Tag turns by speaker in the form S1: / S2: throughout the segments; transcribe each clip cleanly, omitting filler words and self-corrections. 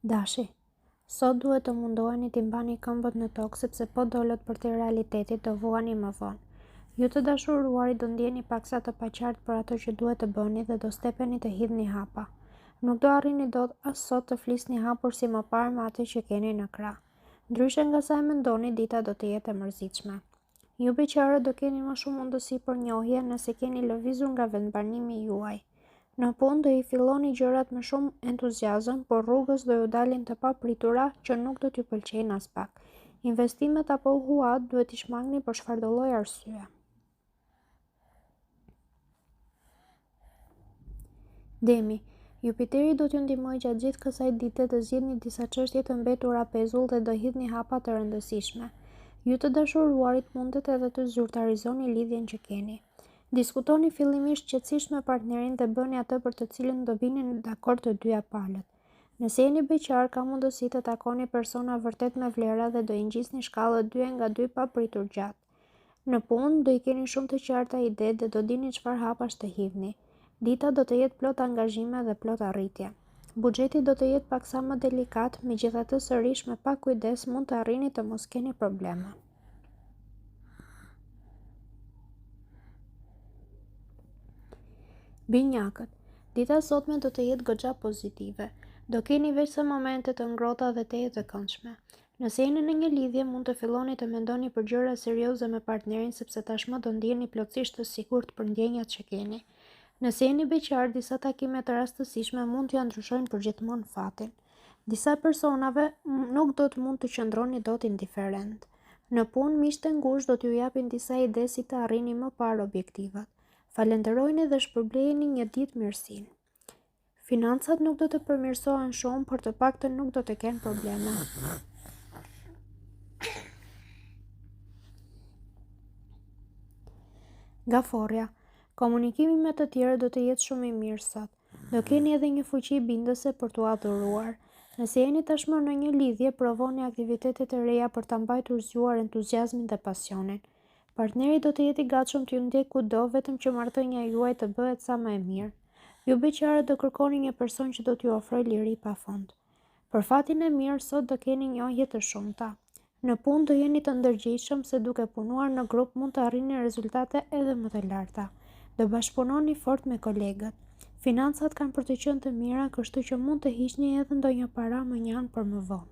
S1: Dashi, sot duhet të mundoheni t'i mbani këmbët në tokë sepse po dolët për të realitetit do vuani më vonë. Ju të dashuruarit do ndjeni paksa të paqartë për ato që duhet të bëni dhe do stepeni të hidhni hapa. Nuk do arrini dot as sot të flisni hapur si më parë me atë që keni në krah. Ndryshe nga sa e mendoni, dita do të jetë e mërzitshme. Ju beqarët do keni më shumë mundësi për njohje nëse keni lëvizur nga vendbanimi juaj. Në punë do i filloni gjërat me shumë entuziazëm, por rrugës do ju dalin të papritura që nuk do t'ju pëlqejnë as pak. Investimet apo huat duhet t'i shmangni për çfarëdo lloj arsye. Demi, Jupiteri do t'ju ndihmojë gjatë gjithë kësaj dite të zgjidhni disa çështje të mbetura pezull dhe do hidhni hapa të rëndësishme. Ju të dashuruarit mundet edhe të zyrtarizoni lidhjen që keni. Diskutoni fillimisht qetësisht me partnerin dhe bëni atë për të cilën do vini dakord të dyja palët. Nëse jeni beqar, ka mundësi të takoni persona vërtet me vlera dhe do i ngjisni shkallët 2/2 pa pritur gjatë. Në punë do i keni shumë të qarta ide dhe do dini çfarë hapash të hidhni. Dita do të jetë plot angazhime dhe plot arritje. Buxheti do të jetë paksa më delikat, megjithatë sërish me pak kujdes mund të arrini të mos keni probleme. Binjakët, dita sotme do të jetë goxha pozitive. Do keni veç sa momente të ngrohta dhe të këndshme. Nëse jeni në një lidhje, mund të filloni të mendoni për gjëra serioze me partnerin sepse tashmë do ndjeni plotësisht të sigurt për ndjenjat që keni. Nëse jeni beqar, disa takime të rastësishme mund t'ju ndryshojnë përgjithmonë fatin. Disa personave nuk do të mund të qëndroni dot indiferent. Në punë, miqtë e ngushtë do t'ju japin disa ide si të arrini më parë objektivat. Falenderojeni dhe shpërblejeni një ditë mirësinë. Financat nuk do të përmirësohen shumë, por të paktën nuk do të kenë probleme. Gaforja, komunikimi me të tjerë do të jetë shumë i mirë sot. Do keni edhe një fuqi bindëse për t'u adhuruar. Nëse jeni tashmë në një lidhje, provoni aktivitete të reja për ta mbajtur zgjuar entuziazmin dhe pasionin. Partneri do të jetë i gatshëm t'ju ndjek kudo, vetëm që marrëdhënia juaj të bëhet sa më e mirë. Ju beqarët do kërkoni një person që do t'ju ofrojë liri pafund. Për fatin e mirë, sot do keni njohje të shumta. Në punë do jeni të ndërgjegjshëm se duke punuar në grup mund të arrini rezultate edhe më të larta. Do bashkëpunoni fort me kolegët. Financat kanë për të qenë të mira, kështu që mund të hiqni edhe ndonjë para më njanë për më vonë.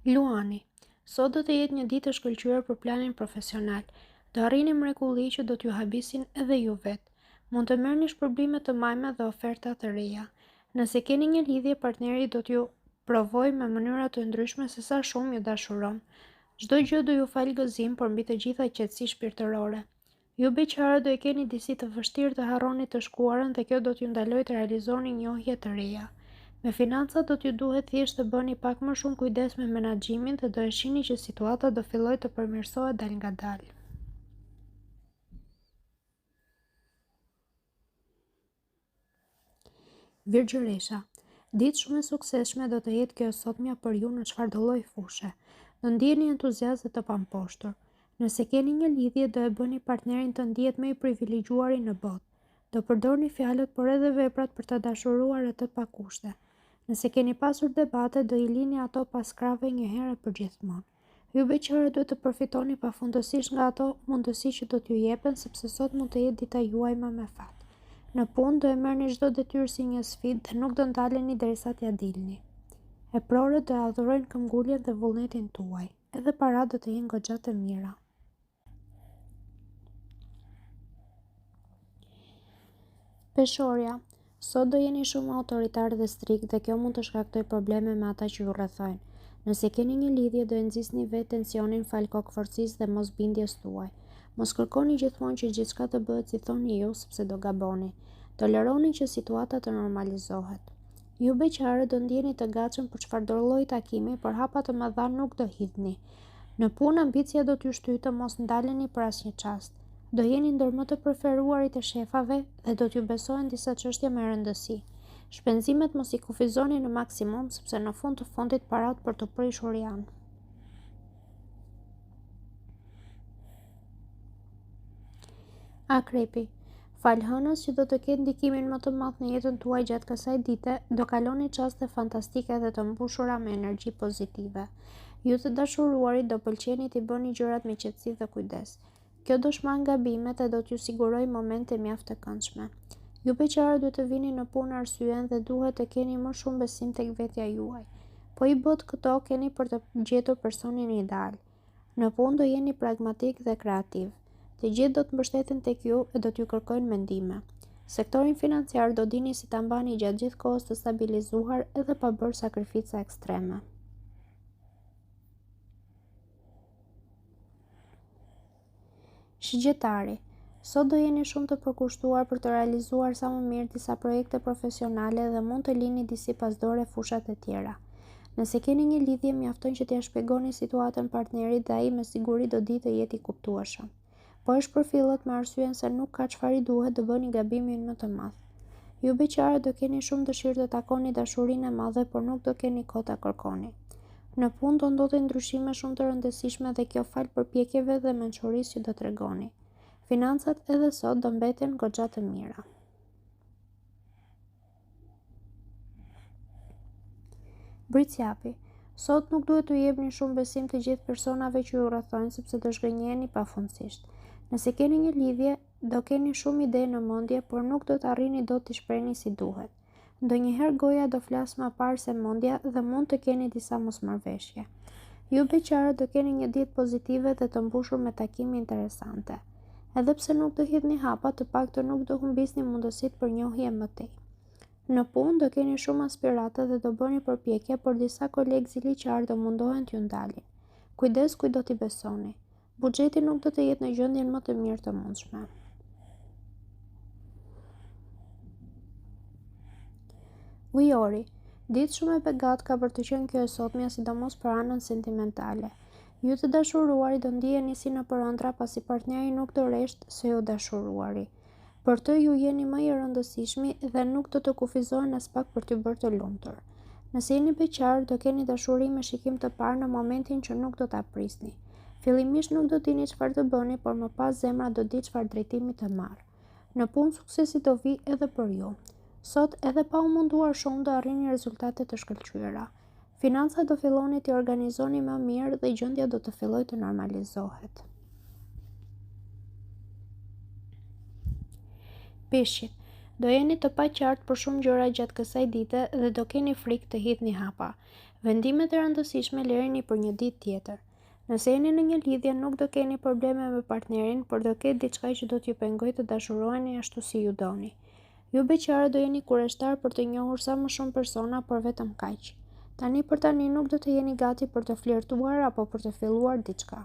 S1: Luani, sot do të jetë një ditë e shkëlqyer për planin profesional. Do arrini mrekulli që do t'ju habisin edhe ju vetë. Mund të merrni shpërblime të majme dhe oferta të reja. Nëse keni një lidhje, partneri do t'ju provojë me mënyra të ndryshme se sa shumë ju dashuron. Çdo gjë do ju fal gëzim, por mbi të gjitha qetësi shpirtërore. Ju beqarët do e keni disi të vështirë të harroni të shkuarën dhe kjo do t'ju ndalojë të realizoni njohje të reja. Me financat do t'ju duhet thjesht të bëni pak më shumë kujdes me menaxhimin dhe do e shihni që situata do fillojë të përmirësohet dal nga dal. Virgjëresha, ditë shumë e suksesshme do të jetë kjo sotmja për ju në çfarëdo lloj fushe. Do ndjeni entuziazëm dhe të pamposhtur. Nëse keni një lidhje, do e bëni partnerin të ndihet më i privilegjuari në botë. Do përdorni fjalët por edhe veprat për të dashuruar atë pa kushte. Nëse keni pasur debate, do i lini ato pas krave një herë për gjithmonë. Ju beqarët duhet të përfitoni pafundësisht nga ato mundësi që do t'ju jepen, sepse sot mund të jetë dita juaj më me fat. Në punë do e merrni çdo detyrë si një sfidë dhe nuk do ndaleni derisa t'ja dilni. Eprorët do adhurojnë këmbguljen dhe vullnetin tuaj. Edhe paratë do të jenë goxha të mira. Peshorja, sot do jeni shumë autoritar dhe strikt dhe kjo mund të shkaktojë probleme me ata që ju rrethojnë. Nëse keni një lidhje, do e nxisni vetë tensionin fal kokëforcisë dhe mosbindjes tuaj. Mos kërkoni gjithmonë që gjithçka të bëhet si thoni ju, sepse do gaboni. Toleroni që situata të normalizohet. Ju beqarët do ndjeni të gatshëm për çfarëdo lloji takimi, por hapa të mëdha nuk do hidhni. Në punë ambicia do t'ju shtyjë të mos ndaleni për asnjë çast. Do jeni ndër më të preferuarit e shefave dhe do t'ju besohen disa çështje me rëndësi. Shpenzimet mos i kufizoni në maksimum, sepse në fund të fundit parat për të prishur janë. Akrepi, Falhënës që do të ketë ndikimin më të madh në jetën tuaj gjatë kësaj dite, do kaloni çaste fantastike dhe të mbushura me energji pozitive. Ju të dashuruarit do pëlqeni t'i bëni gjërat me qetësi dhe kujdes. Kjo do shmang gabimet e do t'ju sigurojë momente mjaft të këndshme. Ju beqarët duhet të vini në punë arsyen dhe duhet të keni më shumë besim tek vetja juaj. Po i bot këto keni për të gjetur personin ideal. Në punë do jeni pragmatik dhe kreativ. Të gjithë do të mbështeten tek ju e do t'ju kërkojnë mendime. Sektorin financiar do dini si ta mbani gjatë gjithë kohës të stabilizuar edhe pa bërë sakrifica ekstreme. Shigjetari. Sot do jeni shumë të përkushtuar për të realizuar sa më mirë disa projekte profesionale dhe mund të lini disi pasdore fushat e tjera. Nëse keni një lidhje, mjafton që t'ia shpjegoni situatën partnerit dhe ai me siguri do di të jetë i kuptueshëm. Po e shpërfillet me arsyen se nuk ka çfarë i duhet të bëni gabimin më të madh. Ju beqarët do keni shumë dëshirë të takoni dashurinë e madhe, por nuk do keni kohë ta kërkoni. Në punë do ndodhin ndryshime shumë të rëndësishme dhe kjo fal përpjekjeve dhe mençurisë që do tregoni. Financat edhe sot do mbeten goxha të mira. Britsjapi. Sot nuk duhet t'u jepni shumë besim të gjithë personave që ju rrethojnë sepse do zhgënjeheni pafundësisht. Nëse keni një lidhje, do keni shumë ide në mendje, por nuk do të arrini dot t'i shprehni si duhet. Ndonjëherë goja do flas më parë se mendja dhe mund të keni disa mosmarrveshje. Ju beqarët do keni një ditë pozitive dhe të mbushur me takime interesante. Edhe pse nuk do hidhni hapa, të paktën nuk do humbisni mundësitë për njohje më tej. Në punë do keni shumë aspirate dhe do bëni përpjekje, por disa kolegë ziliqar do mundohen t'ju ndalin. Kujdes kujt do t'i besoni. Buxheti nuk do të jetë në gjendjen më të mirë të mundshme. Ujori. Ditë shumë e begat ka për të qenë kjo e sotmja, sidomos për anën sentimentale. Ju të dashuruari do ndiheni si në përëndra pasi partneri nuk do reshtë se ju dashuruari. Për të ju jeni më i rëndësishmi dhe nuk do të kufizohen as pak për t'ju bërë të lumtur. Nëse jeni beqar, do keni dashuri me shikim të parë në momentin që nuk do ta prisni. Fillimisht nuk do dini çfarë të bëni, por më pas zemra do di çfarë drejtimi të marrë. Në punë suksesi do vi edhe për ju. Sot edhe pa u munduar shumë do arrini rezultate të shkëlqyera. Financat do filloni t'i organizoni më mirë dhe gjendja do të fillojë të normalizohet. Peshqit. Do jeni të paqartë për shumë gjëra gjatë kësaj dite dhe do keni frikë të hidhni hapa. Vendimet e rëndësishme lërini për një ditë tjetër. Nëse jeni në një lidhje, nuk do keni probleme me partnerin, por do ketë diçka që do t'ju pengojë të dashuroheni ashtu si ju doni. Ju beqarë do jeni kureshtar për të njohur sa më shumë persona, por vetëm kaq. Tani për tani nuk do të jeni gati për të flirtuar apo për të filluar diçka.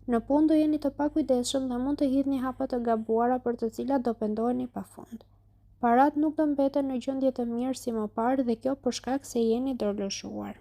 S1: Në punë do jeni të pakujdesshëm dhe mund të hidhni hapa të gabuara për të cilat do pendoheni pafund. Parat nuk do mbeten në gjendje të mirë si më parë dhe kjo për shkak se jeni dorëlëshuar.